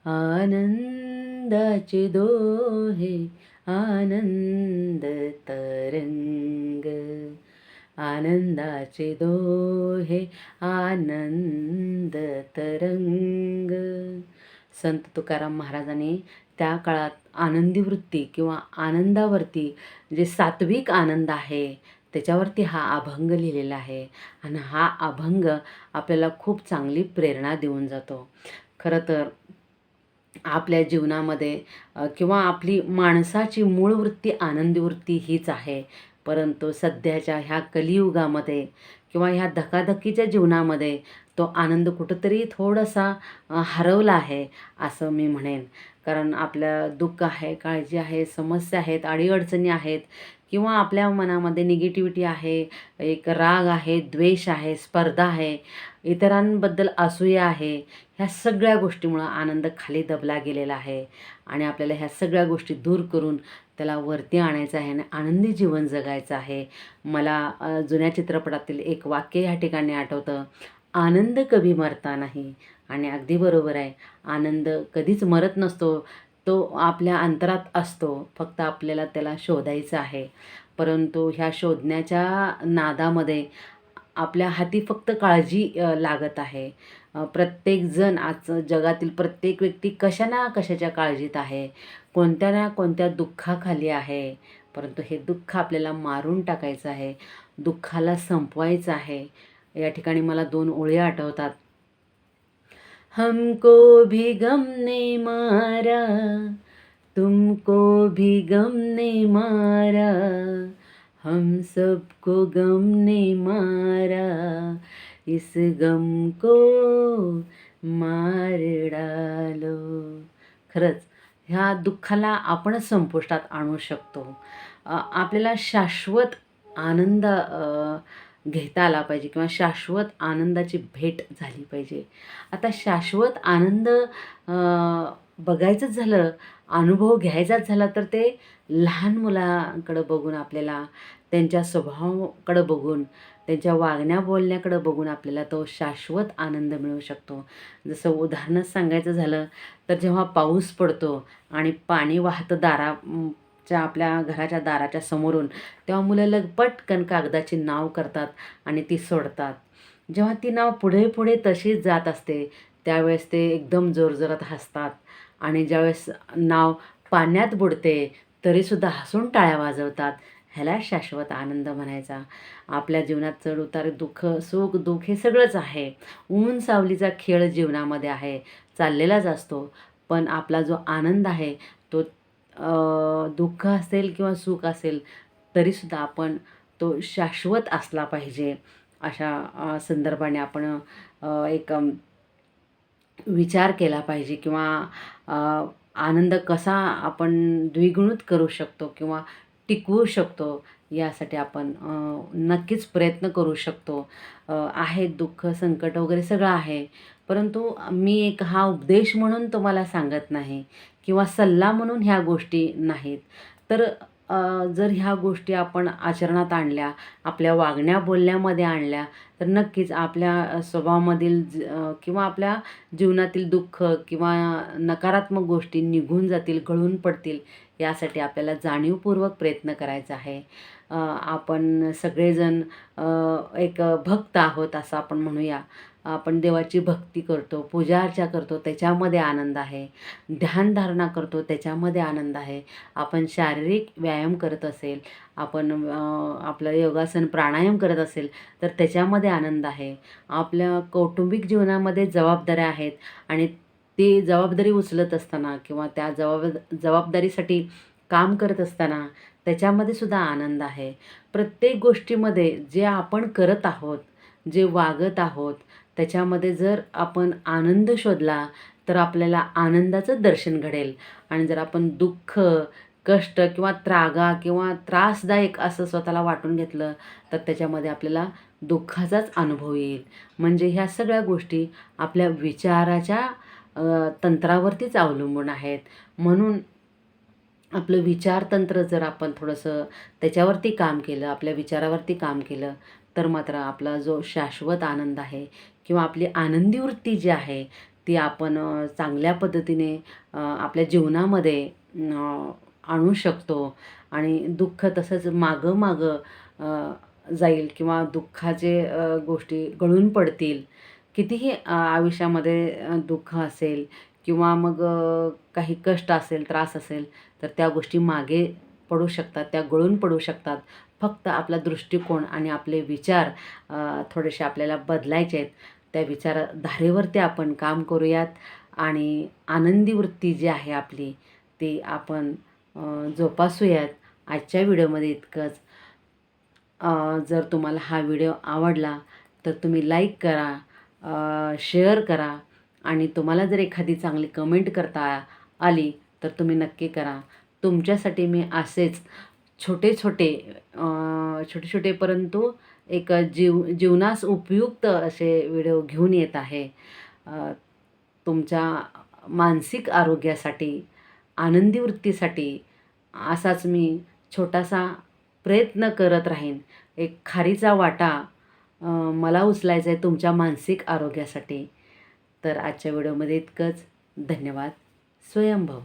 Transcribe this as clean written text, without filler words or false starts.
आनंदाचे दोहे आनंद तरंग, आनंदाचे दोहे आनंद तरंग. संत तुकाराम महाराजांनी त्या काळात आनंदी वृत्ती किंवा आनंदावरती जे सात्विक आनंद आहे त्याच्यावरती हा अभंग लिहिलेला आहे. आणि हा अभंग आपल्याला खूप चांगली प्रेरणा देऊन जातो. खरं तर आपल्या जीवनामध्ये किंवा आपली माणसाची मूळ वृत्ती आनंदी वृत्ती हीच आहे. परंतु सध्याच्या ह्या कलियुगामध्ये किंवा ह्या धकाधकीच्या जीवनामध्ये तो आनंद कुठंतरी थोडासा हरवला आहे असं मी म्हणेन. कारण आपलं दुःख आहे, काळजी आहे, समस्या आहेत, अडीअडचणी आहेत किंवा आपल्या मनामध्ये निगेटिव्हिटी आहे, एक राग आहे, द्वेष आहे, स्पर्धा आहे, इतरांबद्दल असूया आहे. ह्या सगळ्या गोष्टीमुळं आनंद खाली दबला गेलेला आहे. आणि आपल्याला ह्या सगळ्या गोष्टी दूर करून त्याला वरती आणायचं आहे आणि आनंदी जीवन जगायचं आहे. मला जुन्या चित्रपटातील एक वाक्य ह्या ठिकाणी आठवतं, आनंद कधी मरता नाही. आणि अगदी बरोबर आहे. आनंद कधीच मरत नसतो. तो आपल्या अंतरात असतो. फक्त आपल्याला त्याला शोधायचं आहे. परंतु ह्या शोधण्याच्या नादामध्ये आपल्या हाती फक्त काळजी लागत आहे. प्रत्येकजण आज जगातील प्रत्येक व्यक्ती कशा ना कशाच्या काळजीत आहे, कोणत्या ना कोणत्या दुःखाखाली आहे. परंतु हे दुःख आपल्याला मारून टाकायचं आहे, दुःखाला संपवायचं आहे. या ठिकाणी मला 2 ओळी आठवतात. हमको भी गम ने मारा, तुमको भी गम ने मारा, हम सबको गम ने मारा, इस गम को मार डालो. खरंच ह्या दुःखाला आपणच संपुष्टात आणू शकतो. आपल्याला शाश्वत आनंद घेता आला पाहिजे किंवा शाश्वत आनंदाची भेट झाली पाहिजे. आता शाश्वत आनंद बघायचंच झालं, अनुभव घ्यायचाच झाला तर ते लहान मुलांकडं बघून आपल्याला, त्यांच्या स्वभावाकडं बघून, त्यांच्या वागण्या बोलण्याकडं बघून आपल्याला तो शाश्वत आनंद मिळू शकतो. जसं उदाहरणच सांगायचं झालं तर जेव्हा पाऊस पडतो आणि पाणी वाहतं आपल्या घराच्या दाराच्या समोरून, तेव्हा मुलं पटकन कागदाची नाव करतात आणि ती सोडतात. जेव्हा ती नाव पुढे पुढे तशीच जात असते त्यावेळेस ते एकदम जोरजोरात हसतात. आणि ज्यावेळेस नाव पाण्यात बुडते तरीसुद्धा हसून टाळ्या वाजवतात. ह्याला शाश्वत आनंद म्हणायचा. आपल्या जीवनात चढ उतार, दुःख सुख दुःख हे सगळंच आहे. ऊन सावलीचा खेळ जीवनामध्ये आहे, चाललेलाच असतो. पण आपला जो आनंद आहे तो दुःख असेल किंवा सुख असेल तरीसुद्धा आपण तो शाश्वत असला पाहिजे. अशा संदर्भाने आपण एक विचार केला पाहिजे किंवा आनंद कसा आपण द्विगुणित करू शकतो किंवा टिकवू शकतो यासाठी आपण नक्कीच प्रयत्न करू शकतो. आहे दुःख, संकट वगैरे सगळं आहे. परंतु मी एक हा उपदेश म्हणून तुम्हाला सांगत नाही किंवा सल्ला म्हणून ह्या गोष्टी नाहीत. तर जर ह्या गोष्टी आपण आचरणात आणल्या, आपल्या वागण्या बोलण्यामध्ये आणल्या तर नक्कीच आपल्या स्वभावामधील किंवा आपल्या जीवनातील दुःख किंवा नकारात्मक गोष्टी निघून जातील, गळून पडतील. यासाठी आपल्याला जाणीवपूर्वक प्रयत्न करायचा आहे. आपण सगळेजण एक भक्त आहोत असं आपण म्हणूया. आपण देवाची भक्ती करतो, पूजाअर्चा करतो, त्याच्यामध्ये आनंद आहे. ध्यानधारणा करतो, त्याच्यामध्ये आनंद आहे. आपण शारीरिक व्यायाम करत असेल, आपण आपलं योगासन प्राणायाम करत असेल तर त्याच्यामध्ये आनंद आहे. आपल्या कौटुंबिक जीवनामध्ये जबाबदाऱ्या आहेत आणि ती जबाबदारी उचलत असताना किंवा त्या जबाबदारीसाठी काम करत असताना त्याच्यामध्ये सुद्धा आनंद आहे. प्रत्येक गोष्टीमध्ये जे आपण करत आहोत, जे वागत आहोत त्याच्यामध्ये जर आपण आनंद शोधला तर आपल्याला आनंदाचं दर्शन घडेल. आणि जर आपण दुःख, कष्ट किंवा त्रागा किंवा त्रासदायक असं स्वतःला वाटून घेतलं तर त्याच्यामध्ये आपल्याला दुःखाचाच अनुभव येईल. म्हणजे ह्या सगळ्या गोष्टी आपल्या विचाराच्या तंत्रावरतीच अवलंबून आहेत. म्हणून आपलं विचारतंत्र जर आपण थोडंसं त्याच्यावरती काम केलं, आपल्या विचारावरती काम केलं तर मात्र आपला जो शाश्वत आनंद आहे किंवा आपली आनंदी वृत्ती जी आहे ती आपण चांगल्या पद्धतीने आपल्या जीवनामध्ये आणू शकतो आणि दुःख तसंच मागं जाईल किंवा दुःखाचे गोष्टी गळून पडतील. कितीही आयुष्यामध्ये दुःख असेल किंवा मग काही कष्ट असेल, त्रास असेल, तर त्या गोष्टी मागे पडू शकतात, त्या गळून पडू शकतात. फक्त आपला दृष्टिकोन आणि आपले विचार थोडेसे आपल्याला बदलायचे आहेत. त्या विचारधारेवरती आपण काम करूयात आणि आनंदी वृत्ती जी आहे आपली ती आपण जोपासूयात. आजच्या व्हिडिओमध्ये इतकंच. जर तुम्हाला हा व्हिडिओ आवडला तर तुम्ही लाईक करा, शेअर करा आणि तुम्हाला जर एखादी चांगली कमेंट करता आली तर तुम्ही नक्की करा. तुमच्यासाठी मी असेच छोटे-छोटे छोटे-छोटे परंतु एक जीवनास उपयुक्त असे व्हिडिओ घेऊन येत आहे. तुमच्या मानसिक आरोग्यासाठी, आनंदी वृत्तीसाठी असाच मी छोटासा प्रयत्न करत राहीन. एक खारीचा वाटा मला उचलायचा आहे तुमच्या मानसिक आरोग्यासाठी. तर आजच्या व्हिडिओमध्ये इतकंच. धन्यवाद. स्वयंभव.